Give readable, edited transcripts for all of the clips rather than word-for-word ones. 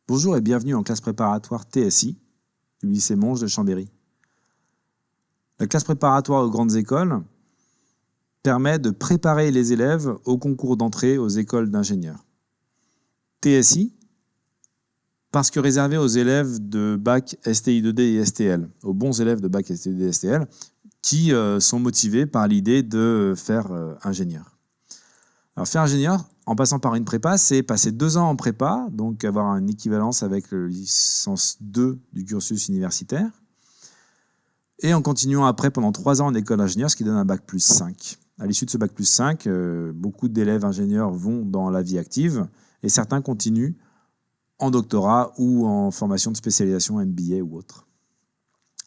Bonjour et bienvenue en classe préparatoire TSI du lycée Monge de Chambéry. La classe préparatoire aux grandes écoles permet de préparer les élèves au concours d'entrée aux écoles d'ingénieurs. TSI, parce que réservé aux élèves de bac STI2D et STL, aux bons élèves de bac STI2D et STL, qui sont motivés par l'idée de faire ingénieur. Alors faire ingénieur, en passant par une prépa, c'est passer 2 ans en prépa, donc avoir une équivalence avec le licence 2 du cursus universitaire, et en continuant après pendant 3 ans en école d'ingénieur, ce qui donne un bac plus 5. À l'issue de ce bac plus 5, beaucoup d'élèves ingénieurs vont dans la vie active, et certains continuent en doctorat ou en formation de spécialisation MBA ou autre.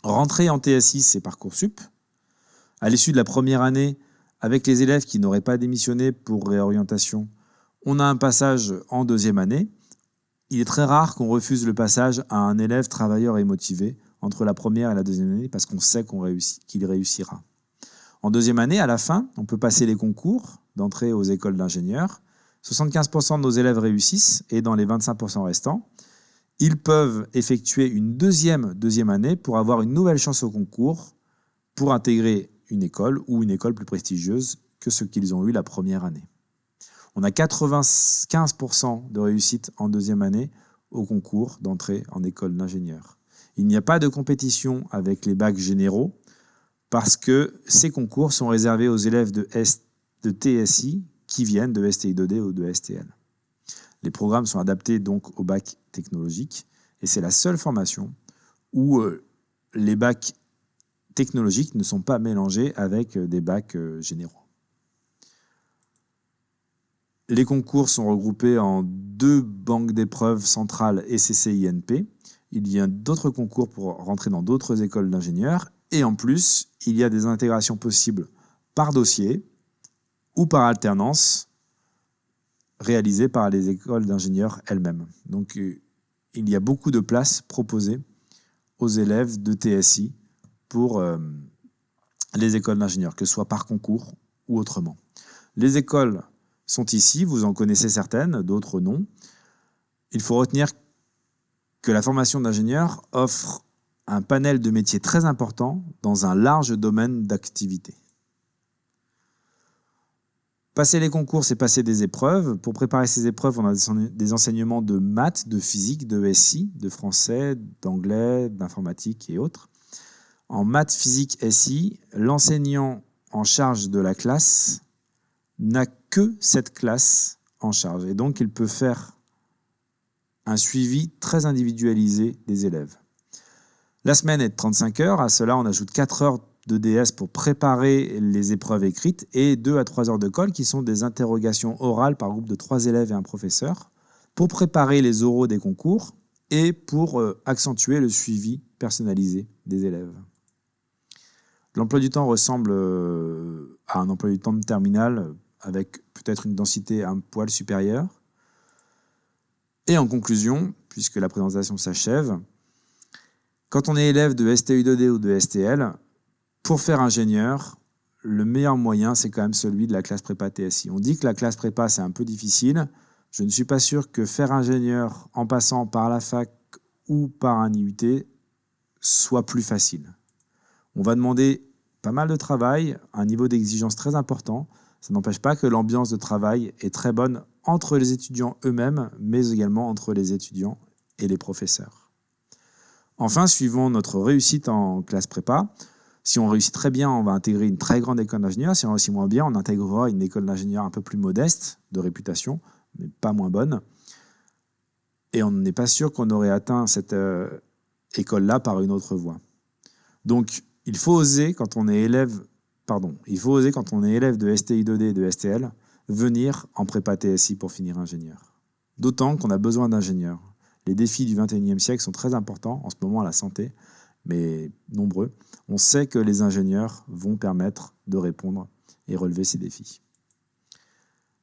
Rentrer en TSI, c'est Parcoursup. À l'issue de la première année, avec les élèves qui n'auraient pas démissionné pour réorientation, on a un passage en 2e année. Il est très rare qu'on refuse le passage à un élève travailleur et motivé entre la première et la 2e année parce qu'on sait qu'il réussira. En 2e année, à la fin, on peut passer les concours d'entrée aux écoles d'ingénieurs. 75% de nos élèves réussissent et dans les 25% restants, ils peuvent effectuer une deuxième année pour avoir une nouvelle chance au concours pour intégrer une école ou une école plus prestigieuse que ce qu'ils ont eu la première année. On a 95% de réussite en 2e année au concours d'entrée en école d'ingénieur. Il n'y a pas de compétition avec les bacs généraux parce que ces concours sont réservés aux élèves de TSI qui viennent de STI2D ou de STL. Les programmes sont adaptés donc au bac technologique et c'est la seule formation où les bacs technologiques ne sont pas mélangés avec des bacs généraux. Les concours sont regroupés en 2 banques d'épreuves centrales SCCI-NP. Il y a d'autres concours pour rentrer dans d'autres écoles d'ingénieurs. Et en plus, il y a des intégrations possibles par dossier ou par alternance réalisées par les écoles d'ingénieurs elles-mêmes. Donc, il y a beaucoup de places proposées aux élèves de TSI pour les écoles d'ingénieurs, que ce soit par concours ou autrement. Les écoles sont ici, vous en connaissez certaines, d'autres non. Il faut retenir que la formation d'ingénieur offre un panel de métiers très important dans un large domaine d'activité. Passer les concours, c'est passer des épreuves. Pour préparer ces épreuves, on a des enseignements de maths, de physique, de SI, de français, d'anglais, d'informatique et autres. En maths, physique, SI, l'enseignant en charge de la classe n'a que cette classe en charge. Et donc, il peut faire un suivi très individualisé des élèves. La semaine est de 35 heures. À cela, on ajoute 4 heures de DS pour préparer les épreuves écrites et 2 à 3 heures de colle qui sont des interrogations orales par groupe de 3 élèves et un professeur pour préparer les oraux des concours et pour accentuer le suivi personnalisé des élèves. L'emploi du temps ressemble à un emploi du temps de terminale avec peut-être une densité un poil supérieure. Et en conclusion, puisque la présentation s'achève, quand on est élève de STI2D ou de STL, pour faire ingénieur, le meilleur moyen, c'est quand même celui de la classe prépa TSI. On dit que la classe prépa, c'est un peu difficile. Je ne suis pas sûr que faire ingénieur en passant par la fac ou par un IUT soit plus facile. On va demander pas mal de travail, un niveau d'exigence très important. Ça n'empêche pas que l'ambiance de travail est très bonne entre les étudiants eux-mêmes, mais également entre les étudiants et les professeurs. Enfin, suivant notre réussite en classe prépa, si on réussit très bien, on va intégrer une très grande école d'ingénieur. Si on réussit moins bien, on intégrera une école d'ingénieur un peu plus modeste, de réputation, mais pas moins bonne. Et on n'est pas sûr qu'on aurait atteint cette école-là par une autre voie. Donc, il faut oser quand on est élève de STI2D et de STL, venir en prépa TSI pour finir ingénieur. D'autant qu'on a besoin d'ingénieurs. Les défis du XXIe siècle sont très importants, en ce moment la santé, mais nombreux. On sait que les ingénieurs vont permettre de répondre et relever ces défis.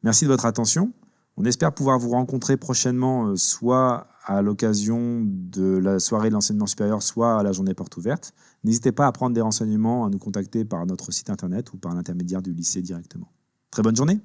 Merci de votre attention. On espère pouvoir vous rencontrer prochainement, soit à l'occasion de la soirée de l'enseignement supérieur, soit à la journée porte ouverte. N'hésitez pas à prendre des renseignements, à nous contacter par notre site internet ou par l'intermédiaire du lycée directement. Très bonne journée.